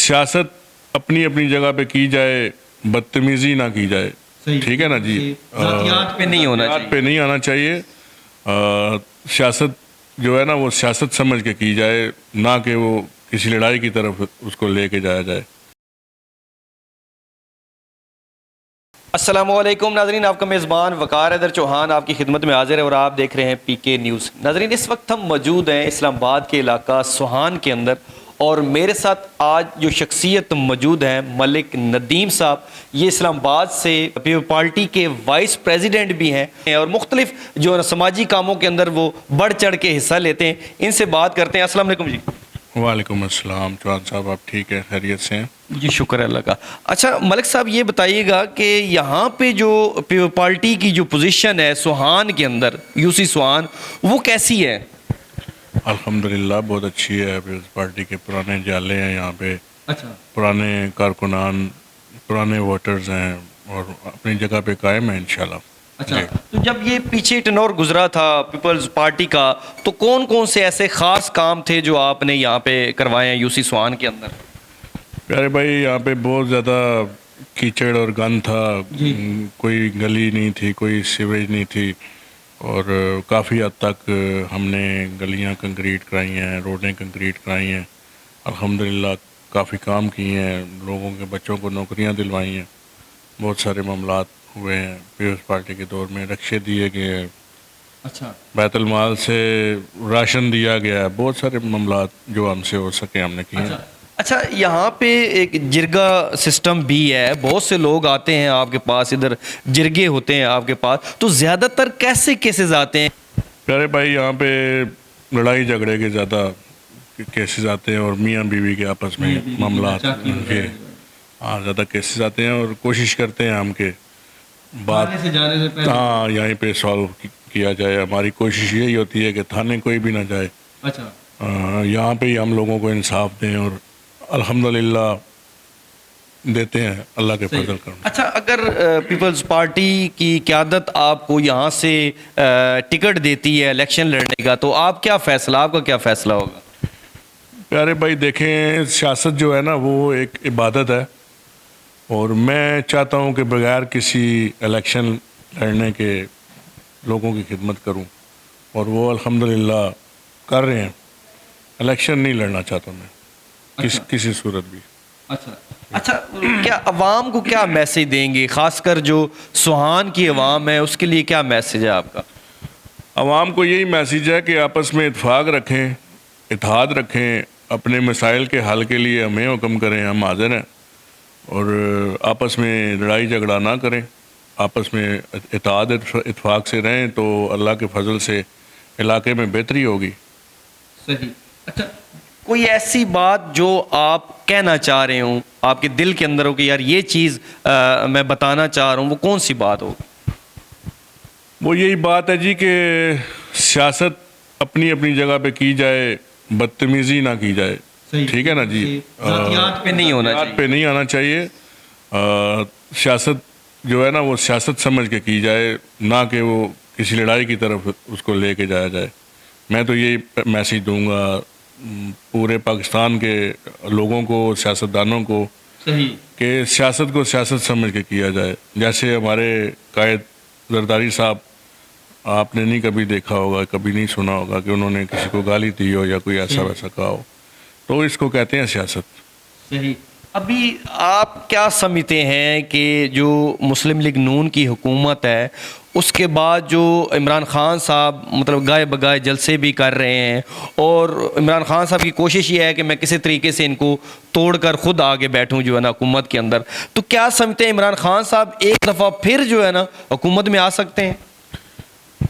سیاست اپنی اپنی جگہ پہ کی جائے، بدتمیزی نہ کی جائے، ٹھیک ہے نا جی، ذاتیات پہ نہیں ہونا چاہیے، پہ نہیں آنا چاہیے۔ سیاست جو ہے نا وہ سیاست سمجھ کے کی جائے، نہ کہ وہ کسی لڑائی کی طرف اس کو لے کے جایا جائے۔ السلام علیکم ناظرین، آپ کا میزبان وقار حیدر چوہان آپ کی خدمت میں حاضر ہے اور آپ دیکھ رہے ہیں پی کے نیوز۔ ناظرین، اس وقت ہم موجود ہیں اسلام آباد کے علاقہ سوہان کے اندر، اور میرے ساتھ آج جو شخصیت موجود ہیں ملک ندیم صاحب، یہ اسلام آباد سے پیپل پارٹی کے وائس پریزیڈنٹ بھی ہیں اور مختلف جو سماجی کاموں کے اندر وہ بڑھ چڑھ کے حصہ لیتے ہیں۔ ان سے بات کرتے ہیں۔ السلام علیکم جی۔ وعلیکم السلام چوہان صاحب، آپ ٹھیک ہے، خیریت سے ہیں؟ جی شکر ہے اللہ کا۔ اچھا ملک صاحب، یہ بتائیے گا کہ یہاں پہ جو پیپل پارٹی کی جو پوزیشن ہے سوہان کے اندر، یو سی سوہان، وہ کیسی ہے؟ الحمدللہ بہت اچھی ہے۔ پیپلز پارٹی کے پرانے جالے ہیں یہاں پہ، اچھا، پرانے کارکنان، پرانے ووٹرز ہیں اور اپنی جگہ پہ قائم ہیں انشاءاللہ۔ اچھا، تو جب یہ پیچھے ٹنور گزرا تھا پیپلز پارٹی کا، تو کون کون سے ایسے خاص کام تھے جو آپ نے یہاں پہ کروائے ہیں یو سی سوہان کے اندر؟ پیارے بھائی، یہاں پہ بہت زیادہ کیچڑ اور گند تھا، کوئی گلی نہیں تھی، کوئی سیوریج نہیں تھی، اور کافی حد تک ہم نے گلیاں کنکریٹ کرائی ہیں، روڈیں کنکریٹ کرائی ہیں، الحمدللہ کافی کام کیے ہیں، لوگوں کے بچوں کو نوکریاں دلوائی ہیں، بہت سارے معاملات ہوئے ہیں۔ پیپلز پارٹی کے دور میں رکشے دیے گئے ہیں، اچھا، بیت المال سے راشن دیا گیا ہے، بہت سارے معاملات جو ہم سے ہو سکے ہم نے کیے ہیں۔ اچھا، یہاں پہ ایک جرگہ سسٹم بھی ہے، بہت سے لوگ آتے ہیں آپ کے پاس، ادھر جرگے ہوتے ہیں آپ کے پاس، تو زیادہ تر کیسے کیسز آتے ہیں؟ پیارے بھائی، یہاں پہ لڑائی جھگڑے کے زیادہ کیسز آتے ہیں، اور میاں بیوی کے آپس میں معاملات کے زیادہ کیسز آتے ہیں، اور کوشش کرتے ہیں ہم کہ بات یہیں پہ سالو کیا جائے۔ ہماری کوشش یہی ہوتی ہے کہ تھانے کوئی بھی نہ جائے، یہاں پہ ہی ہم لوگوں کو انصاف دیں، اور الحمدللہ دیتے ہیں اللہ کے فضل کا۔ اچھا، اگر پیپلز پارٹی کی قیادت آپ کو یہاں سے ٹکٹ دیتی ہے الیکشن لڑنے کا، تو آپ کا کیا فیصلہ ہوگا؟ پیارے بھائی دیکھیں، سیاست جو ہے نا وہ ایک عبادت ہے، اور میں چاہتا ہوں کہ بغیر کسی الیکشن لڑنے کے لوگوں کی خدمت کروں، اور وہ الحمدللہ کر رہے ہیں۔ الیکشن نہیں لڑنا چاہتا میں کسی صورت بھی۔ اچھا، کیا عوام کو کیا میسج دیں گے، خاص کر جو سوہان کی عوام ہے اس کے لیے کیا میسج ہے آپ کا؟ عوام کو یہی میسیج ہے کہ آپس میں اتفاق رکھیں، اتحاد رکھیں، اپنے مسائل کے حل کے لیے ہمیں حکم کریں، ہم حاضر ہیں، اور آپس میں لڑائی جھگڑا نہ کریں، آپس میں اتحاد اتفاق سے رہیں، تو اللہ کے فضل سے علاقے میں بہتری ہوگی۔ صحیح۔ اچھا، کوئی ایسی بات جو آپ کہنا چاہ رہے ہوں، آپ کے دل کے اندر ہو کہ یار یہ چیز میں بتانا چاہ رہا ہوں، وہ کون سی بات ہوگی؟ وہ یہی بات ہے جی کہ سیاست اپنی اپنی جگہ پہ کی جائے، بدتمیزی نہ کی جائے، ٹھیک ہے نا جی، ذاتیات پہ نہیں ہونا چاہیے، پہ نہیں آنا چاہیے۔ سیاست جو ہے نا وہ سیاست سمجھ کے کی جائے، نہ کہ وہ کسی لڑائی کی طرف اس کو لے کے جایا جائے۔ میں تو یہی میسیج دوں گا پورے پاکستان کے لوگوں کو، سیاستدانوں کو، کہ سیاست کو سیاست سمجھ کے کیا جائے۔ جیسے ہمارے قائد زرداری صاحب، آپ نے نہیں کبھی دیکھا ہوگا، کبھی نہیں سنا ہوگا کہ انہوں نے کسی کو گالی دی ہو یا کوئی ایسا ویسا کہا ہو، تو اس کو کہتے ہیں سیاست۔ صحیح۔ ابھی آپ کیا سمجھتے ہیں کہ جو مسلم لیگ نون کی حکومت ہے، اس کے بعد جو عمران خان صاحب مطلب گائے بگائے جلسے بھی کر رہے ہیں، اور عمران خان صاحب کی کوشش یہ ہے کہ میں کسی طریقے سے ان کو توڑ کر خود آگے بیٹھوں جو ہے نا حکومت کے اندر، تو کیا سمجھتے ہیں عمران خان صاحب ایک دفعہ پھر جو ہے نا حکومت میں آ سکتے ہیں؟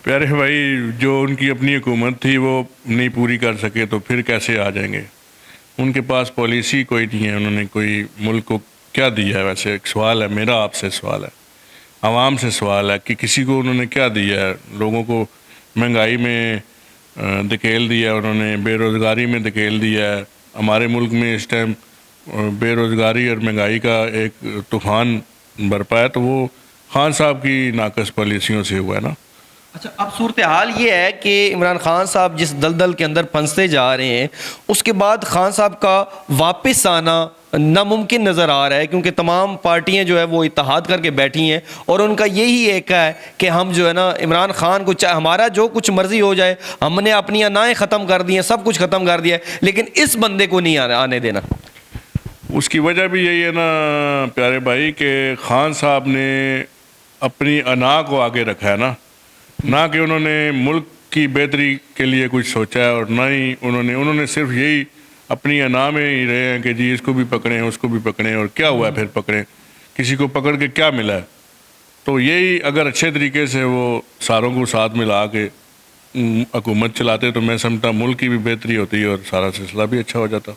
پیارے بھائی، جو ان کی اپنی حکومت تھی وہ نہیں پوری کر سکے تو پھر کیسے آ جائیں گے؟ ان کے پاس پالیسی کوئی نہیں ہے، انہوں نے کوئی ملک کو کیا دیا ہے؟ ویسے ایک سوال ہے میرا، آپ سے سوال ہے، عوام سے سوال ہے کہ کسی کو انہوں نے کیا دیا ہے؟ لوگوں کو مہنگائی میں دھکیل دیا ہے، انہوں نے بے روزگاری میں دھکیل دیا ہے۔ ہمارے ملک میں اس ٹائم بے روزگاری اور مہنگائی کا ایک طوفان برپا ہے، تو وہ خان صاحب کی ناقص پالیسیوں سے ہوا ہے نا۔ اچھا، اب صورتحال یہ ہے کہ عمران خان صاحب جس دلدل کے اندر پھنستے جا رہے ہیں، اس کے بعد خان صاحب کا واپس آنا ناممکن نظر آ رہا ہے، کیونکہ تمام پارٹیاں جو ہے وہ اتحاد کر کے بیٹھی ہیں اور ان کا یہی ایک ہے کہ ہم جو ہے نا عمران خان کو ہمارا جو کچھ مرضی ہو جائے، ہم نے اپنی انائیں ختم کر دی ہیں، سب کچھ ختم کر دیا ہے، لیکن اس بندے کو نہیں آنے دینا۔ اس کی وجہ بھی یہی ہے نا پیارے بھائی کہ خان صاحب نے اپنی انا کو آگے رکھا ہے نا، نہ کہ انہوں نے ملک کی بہتری کے لیے کچھ سوچا ہے، اور نہ ہی انہوں نے صرف یہی اپنی انا میں ہی رہے ہیں کہ جی اس کو بھی پکڑیں اس کو بھی پکڑیں، اور کیا ہوا ہے پھر پکڑیں، کسی کو پکڑ کے کیا ملا ہے؟ تو یہی اگر اچھے طریقے سے وہ ساروں کو ساتھ ملا کے حکومت چلاتے تو میں سمجھتا ملک کی بھی بہتری ہوتی اور سارا سلسلہ بھی اچھا ہو جاتا۔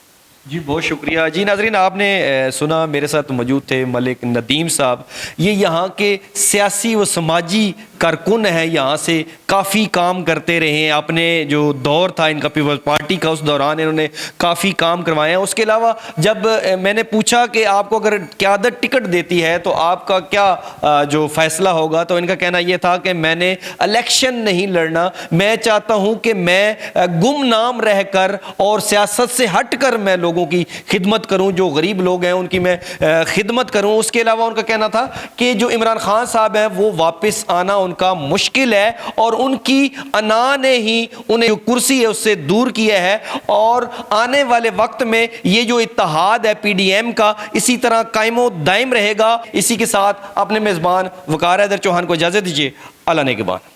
جی بہت شکریہ۔ جی ناظرین، آپ نے سنا، میرے ساتھ موجود تھے ملک ندیم صاحب، یہ یہاں کے سیاسی و سماجی کارکن ہیں، یہاں سے کافی کام کرتے رہے ہیں، اپنے جو دور تھا ان کا پیپلز پارٹی کا اس دوران انہوں نے کافی کام کروائے ہیں۔ اس کے علاوہ جب میں نے پوچھا کہ آپ کو اگر قیادت ٹکٹ دیتی ہے تو آپ کا کیا جو فیصلہ ہوگا، تو ان کا کہنا یہ تھا کہ میں نے الیکشن نہیں لڑنا، میں چاہتا ہوں کہ میں گمنام رہ کر اور سیاست سے ہٹ کر میں لوگوں کی خدمت کروں، جو غریب لوگ ہیں ان کی میں خدمت کروں۔ اس کے علاوہ ان کا کہنا تھا کہ جو عمران خان صاحب ہیں وہ واپس آنا ان کا مشکل ہے، اور ان کی انا نے ہی انہیں جو کرسی ہے اس سے دور کیا ہے، اور آنے والے وقت میں یہ جو اتحاد ہے پی ڈی ایم کا اسی طرح قائم و دائم رہے گا۔ اسی کے ساتھ اپنے میزبان وقار حیدر چوہان کو اجازت دیجیے۔ اللہ نے کے بعد